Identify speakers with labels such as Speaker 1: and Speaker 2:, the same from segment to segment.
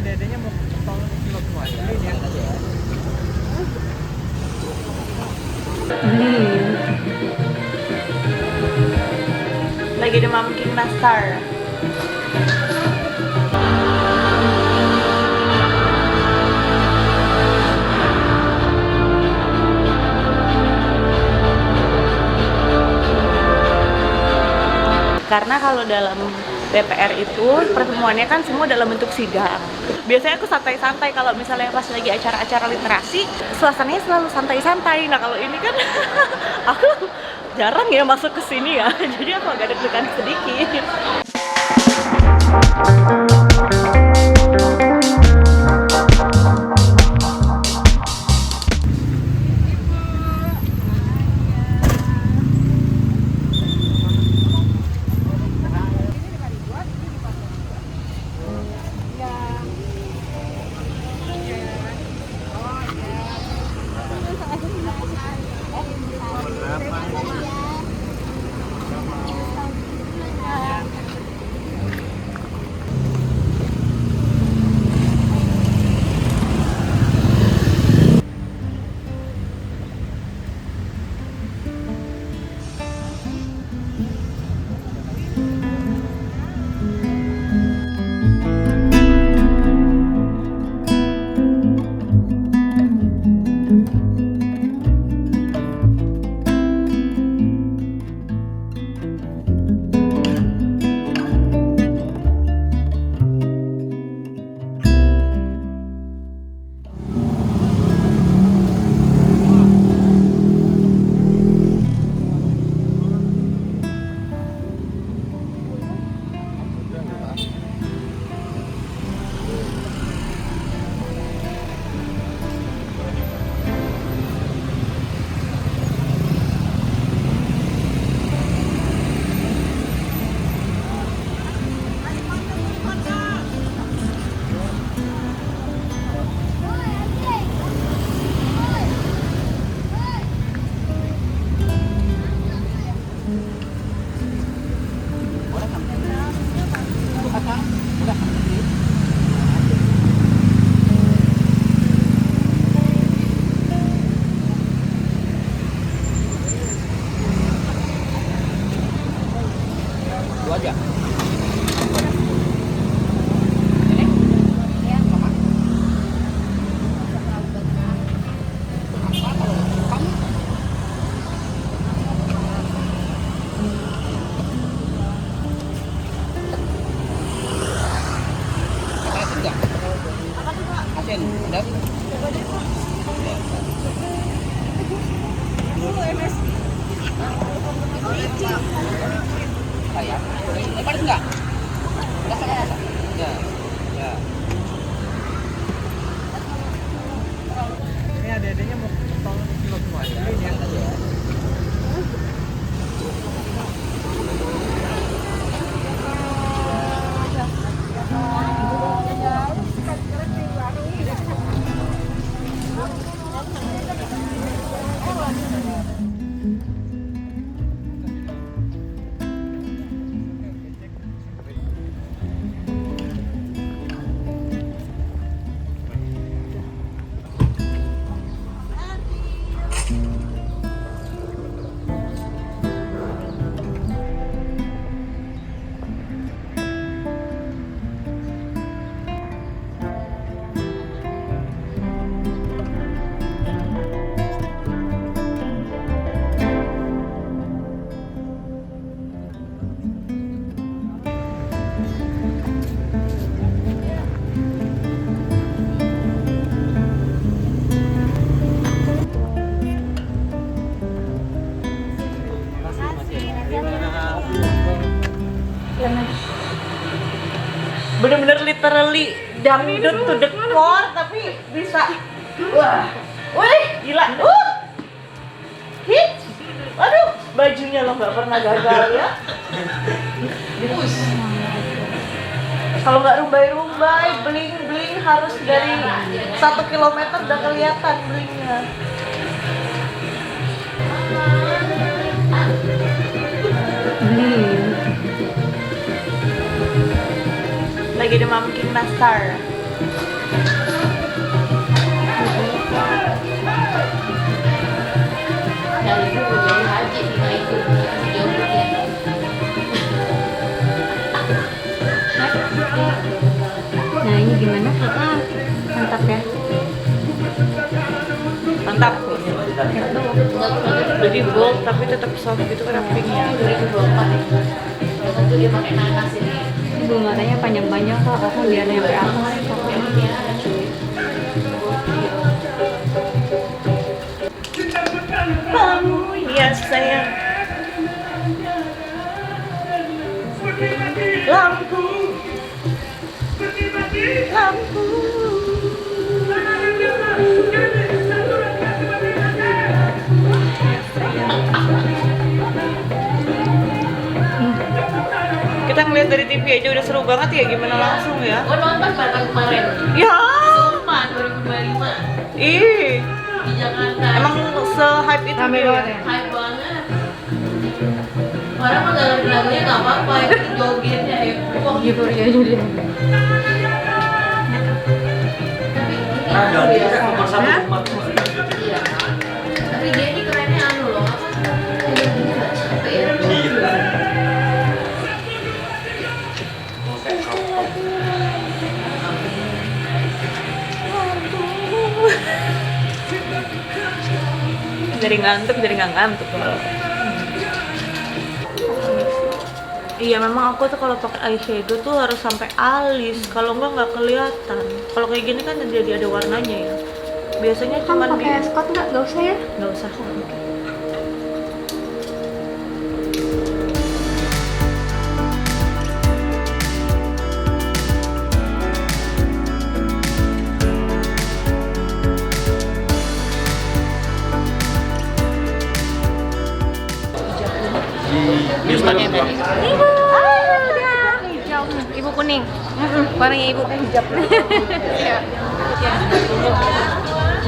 Speaker 1: Adanya mau tolong kilo keluarga ini ya.
Speaker 2: Lagi demam King Nastar. Karena kalau dalam DPR itu pertemuannya kan semua dalam bentuk sidang. Biasanya aku santai-santai kalau misalnya pas lagi acara-acara literasi, suasananya selalu santai-santai. Nah kalau ini kan aku jarang ya masuk ke sini ya, jadi aku agak deg-degan sedikit.
Speaker 1: Ini adanya mau tolong kilo keluarga ini ya.
Speaker 2: Bener-bener literally dangdut to the core, tapi bisa wah, wih gila, hit, aduh bajunya lo nggak pernah gagal ya. Kalau nggak rumbai-rumbai, bling-bling harus dari 1 kilometer udah kelihatan blingnya. Lagi demam King Nastar.
Speaker 3: Nah ini gimana? Mantap ya.
Speaker 2: Mantap. Jadi bold tapi tetap soft gitu kan pinknya.
Speaker 3: Ibu matanya panjang-panjang kok, kakak biar nyampe aku.
Speaker 2: Kamu ya sayang. Lampu, lampu. Kita ngeliat dari TV aja udah seru banget ya, gimana langsung ya?
Speaker 4: Gue nonton bareng kemarin.
Speaker 2: Ya,
Speaker 4: Sumpah 2025
Speaker 2: ih,
Speaker 4: di Jakarta.
Speaker 2: emang se-hype itu dia ya?
Speaker 4: Hype banget. Orang mah gak ngerti lagunya gak apa-apa, yang jogetnya heboh.
Speaker 3: Hibur ya jadi.
Speaker 4: Tapi
Speaker 1: Kita nomor satu
Speaker 2: Hah?
Speaker 1: umat.
Speaker 4: iya. Tapi dia ini kerennya anu loh, apa? Kayak gini gak capek ya.
Speaker 1: Gila.
Speaker 2: Dari ngantuk jadi nggak ngantuk loh. Iya memang aku tuh kalau pakai eyeshadow tuh harus sampai alis, kalau nggak kelihatan. Kalau kayak gini kan jadi ada warnanya ya. Biasanya
Speaker 3: Kamu
Speaker 2: cuma di
Speaker 3: pakai Scott nggak usah ya?
Speaker 2: nggak usah. Oke.
Speaker 1: Di Instagram doang.
Speaker 3: Ibu, udah hijau. Ibu kuning. Warnanya ibu hijab.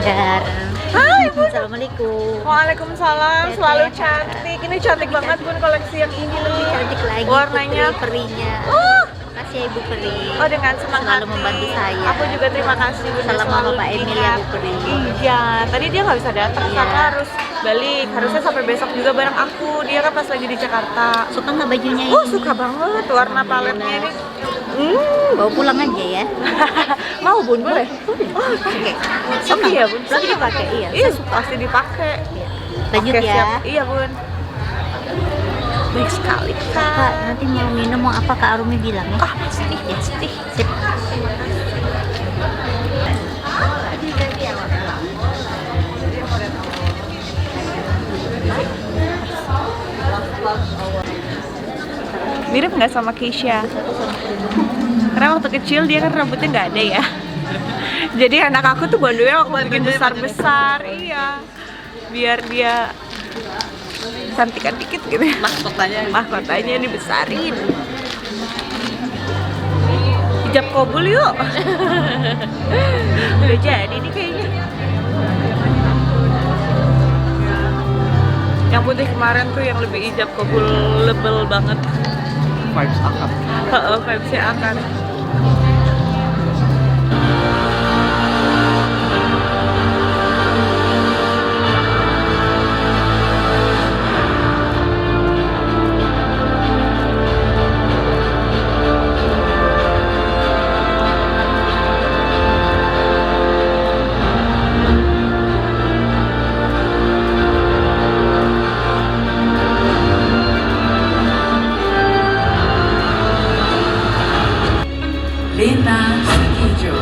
Speaker 3: Dar.
Speaker 2: Hai Bun.
Speaker 3: Assalamualaikum.
Speaker 2: Waalaikumsalam,
Speaker 3: Sehat,
Speaker 2: selalu
Speaker 3: sehat.
Speaker 2: cantik. Ini cantik banget Bun koleksi yang ini lebih
Speaker 3: Cantik lagi.
Speaker 2: warnanya.
Speaker 3: Perinya. Makasih ya Ibu Peri.
Speaker 2: Oh dengan senang
Speaker 3: Selalu
Speaker 2: hati.
Speaker 3: membantu saya.
Speaker 2: Aku juga terima kasih Bun.
Speaker 3: Salam
Speaker 2: selalu
Speaker 3: sama Pak Emil ya,
Speaker 2: diingat.
Speaker 3: Bu Peri.
Speaker 2: Iya, tadi dia nggak bisa datang
Speaker 3: Iya.
Speaker 2: karena harus balik. Harusnya sampai besok juga bareng aku. Dia kan pas lagi di Jakarta.
Speaker 3: Suka nggak bajunya ini?
Speaker 2: Oh suka banget warna paletnya ini.
Speaker 3: Bawa pulang aja ya.
Speaker 2: Mau Bun boleh?
Speaker 3: Oh, oke.
Speaker 2: Oke ya Bun.
Speaker 3: Lagi dipakai, iya.
Speaker 2: Iya pasti dipakai.
Speaker 3: Lanjut
Speaker 2: Oke,
Speaker 3: ya.
Speaker 2: siap. Iya Bun. Baik sekali
Speaker 3: Kak,
Speaker 2: Kak.
Speaker 3: nanti mau minum mau apa Kak Arumi bilang ya?
Speaker 2: Ah pasti pasti.
Speaker 3: Sip.
Speaker 2: Mirip nggak sama Keisha? Karena waktu kecil dia kan rambutnya nggak ada ya. Jadi anak aku tuh bondonya waktu bikin besar-besar, iya. Biar dia cantikan dikit gitu. Mahkotanya dibesarin. Hijab kabul yuk. Udah jadi nih kayaknya. Yang putih kemarin tuh yang lebih hijab kabul lebel banget.
Speaker 1: Vibes akap.
Speaker 2: Vibes-nya akan.
Speaker 5: Lintas hijau.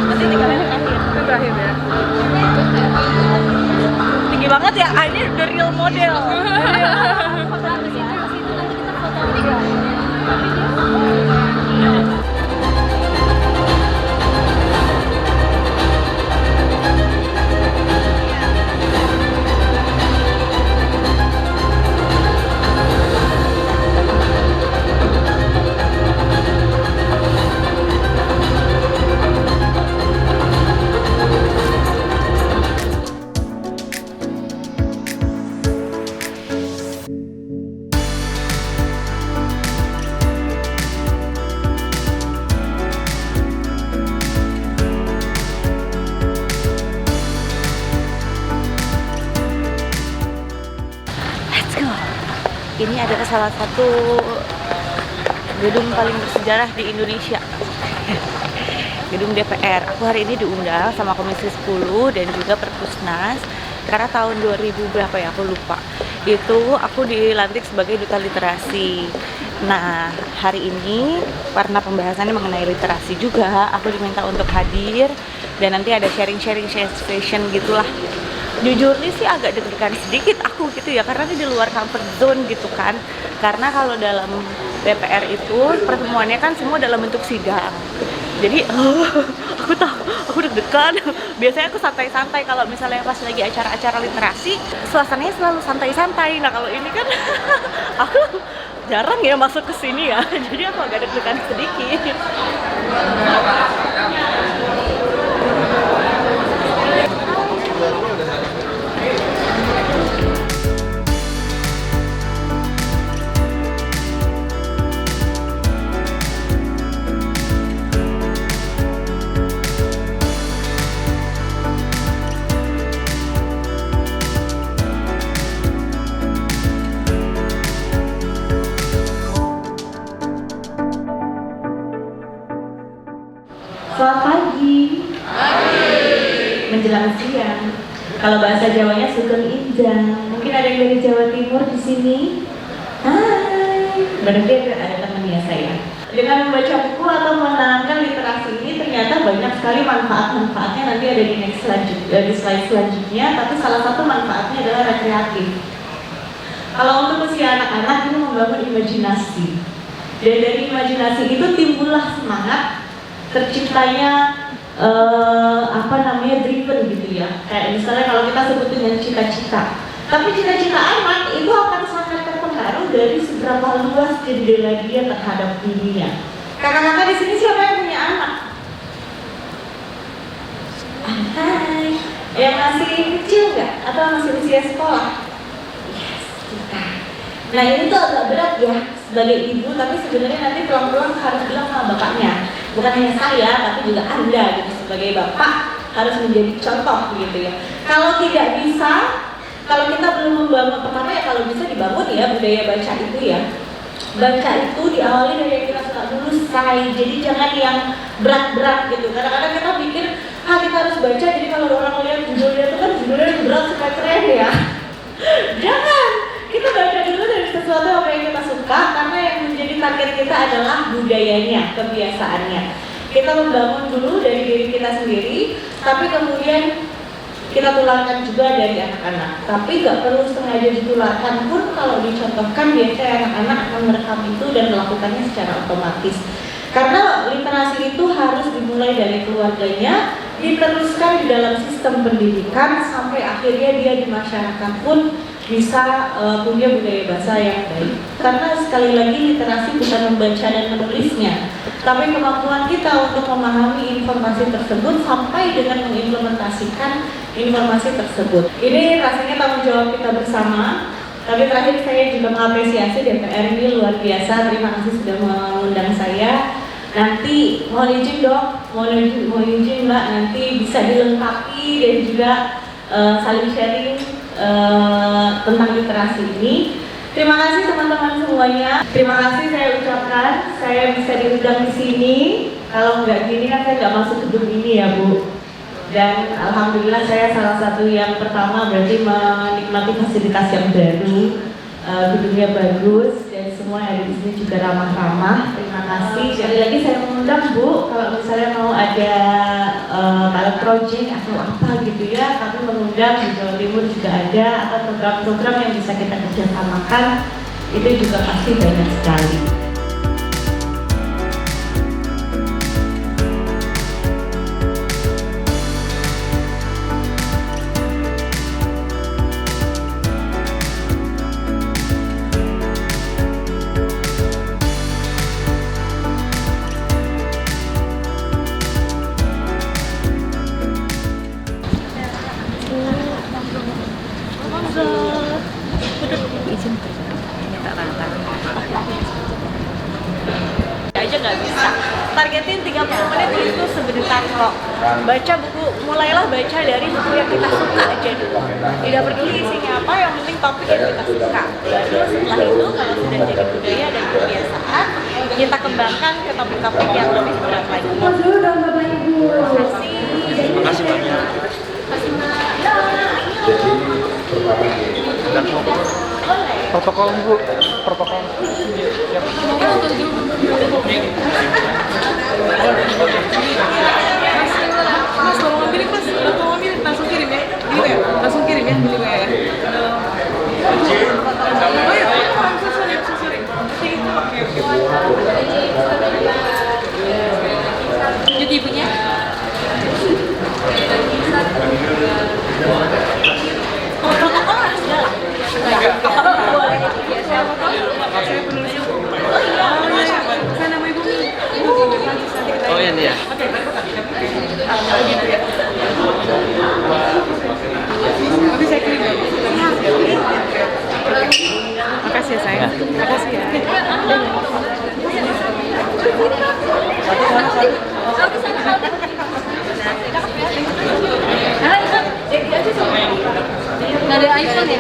Speaker 2: Nanti tinggalin yang akhir. Itu terakhir ya. Tinggi banget ya. Ah, ini the real model. Ini adalah salah satu gedung paling bersejarah di Indonesia. Gedung DPR. Aku hari ini diundang sama Komisi 10 dan juga Perpusnas karena tahun 2000 berapa ya, aku lupa. Itu aku dilantik sebagai duta literasi. Nah, hari ini karena pembahasannya mengenai literasi juga, aku diminta untuk hadir dan nanti ada sharing-sharing session gitulah. Jujur nih sih agak deg-degan sedikit aku gitu ya, karena ini di luar comfort zone gitu kan. Karena kalau dalam DPR itu pertemuannya kan semua dalam bentuk sidang. Jadi aku deg-degan. Biasanya aku santai-santai kalau misalnya pas lagi acara-acara literasi, suasananya selalu santai-santai. Nah kalau ini kan aku jarang ya masuk ke sini ya, jadi aku agak deg-degan sedikit. Selamat pagi. Menjelang siang. Kalau bahasa Jawanya sugeng injang. Mungkin ada yang dari Jawa Timur di sini. Hai. Berarti ada teman ya saya. Dengan membaca buku atau menanamkan literasi ini ternyata banyak sekali manfaat-manfaatnya, nanti ada di di slide selanjutnya. Tapi salah satu manfaatnya adalah rekreatif. Kalau untuk usia anak-anak ini membangun imajinasi. Dan dari imajinasi itu timbullah semangat, terciptanya driven gitu ya. Kayak misalnya kalau kita sebut dengan cita-cita. Tapi cita-cita anak itu akan sangat terpengaruh dari seberapa luas jendela dia terhadap dunia. Kakak-kakak di sini siapa yang punya anak? Hai. Yang masih kecil nggak? Atau masih usia sekolah? Yes, kita. Nah ini tuh agak berat ya sebagai ibu, tapi sebenarnya nanti pelan-pelan harus bilang sama bapaknya. Bukan hanya saya, tapi juga Anda gitu sebagai bapak harus menjadi contoh gitu ya. Kalau tidak bisa, kalau kita belum membangun, pertama ya kalau bisa dibangun ya budaya baca itu ya. Baca itu diawali dari yang kita suka dulu, say. Jadi jangan yang berat-berat gitu. Kadang-kadang kita pikir, kita harus baca, jadi kalau orang lihat judulnya itu kan judulnya yang berat supaya keren ya. Jangan, kita baca dulu dari sesuatu apa yang kita suka, karena yang menjadi target kita adalah budayanya, kebiasaannya. Kita membangun dulu dari diri kita sendiri, tapi kemudian kita tularkan juga dari anak-anak. Tapi nggak perlu sengaja ditularkan pun, kalau dicontohkan biasanya anak-anak akan merekam itu dan melakukannya secara otomatis. Karena literasi itu harus dimulai dari keluarganya, diteruskan di dalam sistem pendidikan, sampai akhirnya dia di masyarakat pun bisa punya budaya bahasa yang baik. Karena sekali lagi literasi bukan membaca dan menulisnya, tapi kemampuan kita untuk memahami informasi tersebut sampai dengan mengimplementasikan informasi tersebut. Ini rasanya tanggung jawab kita bersama. Tapi terakhir saya juga mengapresiasi DPR ini luar biasa. Terima kasih sudah mengundang saya. Nanti mohon izin dok, mohon izin mbak, nanti bisa dilengkapi dan juga saling sharing tentang literasi ini. Terima kasih teman-teman semuanya. Terima kasih saya ucapkan, saya bisa diundang di sini. Kalau nggak gini kan saya nggak masuk gedung ini ya Bu. Dan alhamdulillah saya salah satu yang pertama berarti menikmati fasilitas yang baru. Gedungnya bagus dan semua yang ada di sini juga ramah-ramah. Terima kasih. Sekali lagi saya mengundang Bu, kalau misalnya mau ada pilot project atau apa gitu ya, kami mengundang di Jawa Timur juga ada, atau program-program yang bisa kita kerjasamakan, itu juga pasti banyak sekali. Izin minta tanda. menit itu sebentar kok. Baca buku, mulailah baca dari buku yang kita suka aja dulu. Tidak peduli isinya apa, yang penting topik yang kita suka. Lalu setelah itu kalau sudah jadi budaya dan kebiasaan, kita kembangkan ke topik-topik yang lebih berat lagi. Terima kasih banyak.
Speaker 1: Protokol Bu, protokol.
Speaker 2: Mas, kalau mau ambil Mas, kalau mau ambil langsung kirim ya. Di WA, langsung kirim ya di WA ya. Oh iya, sorry. Oke. Jadi ibunya. Protokol harus jalan. Saya penulis buku. Oh iya. Saya nama ibu.
Speaker 1: Oh iya dia.
Speaker 2: Oke. Nanti saya kirim. Makasih ya sayang. Makasih ya.
Speaker 3: Nggak ada iPhone ya?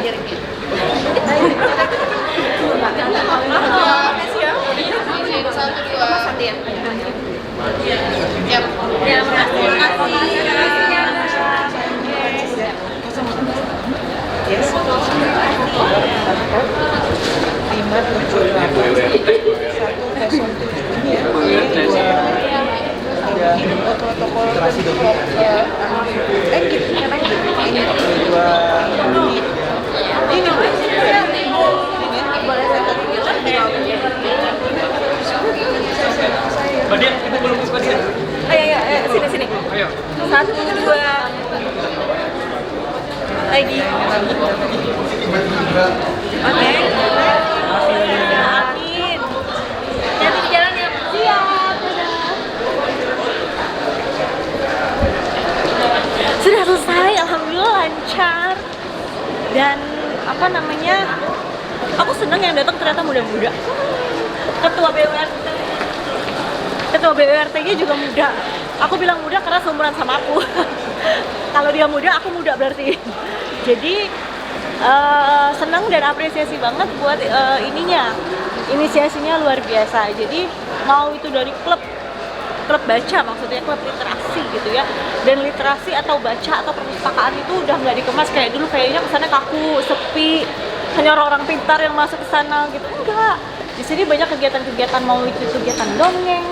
Speaker 3: Sini.
Speaker 1: Ayo.
Speaker 2: 1, 2. Lagi. Oke. Amin.
Speaker 3: Jadi di jalan ya.
Speaker 2: Siap. Sudah selesai, alhamdulillah lancar. Dan apa namanya? Aku seneng yang datang ternyata muda-muda. Ketua BWRT-nya juga muda. Aku bilang muda karena seumuran sama aku. Kalau dia muda, aku muda berarti. Jadi senang dan apresiasi banget buat inisiasinya luar biasa. Jadi mau itu dari klub baca, maksudnya klub literasi gitu ya. Dan literasi atau baca atau perpustakaan itu udah nggak dikemas kayak dulu, kayaknya kesannya kaku, sepi, hanya orang-orang pintar yang masuk ke sana gitu. Enggak. Di sini banyak kegiatan-kegiatan, mau itu kegiatan dongeng,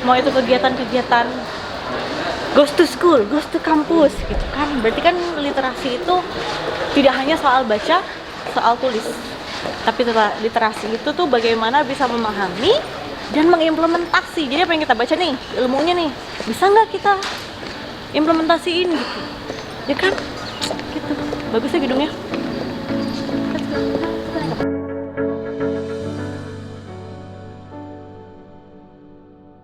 Speaker 2: mau itu kegiatan-kegiatan goes to school, goes to kampus gitu kan. Berarti kan literasi itu tidak hanya soal baca, soal tulis, tapi literasi itu tuh bagaimana bisa memahami dan mengimplementasi. Jadi apa yang kita baca nih, ilmunya nih, bisa nggak kita implementasiin gitu, ya kan? Gitu. Bagus ya gedungnya.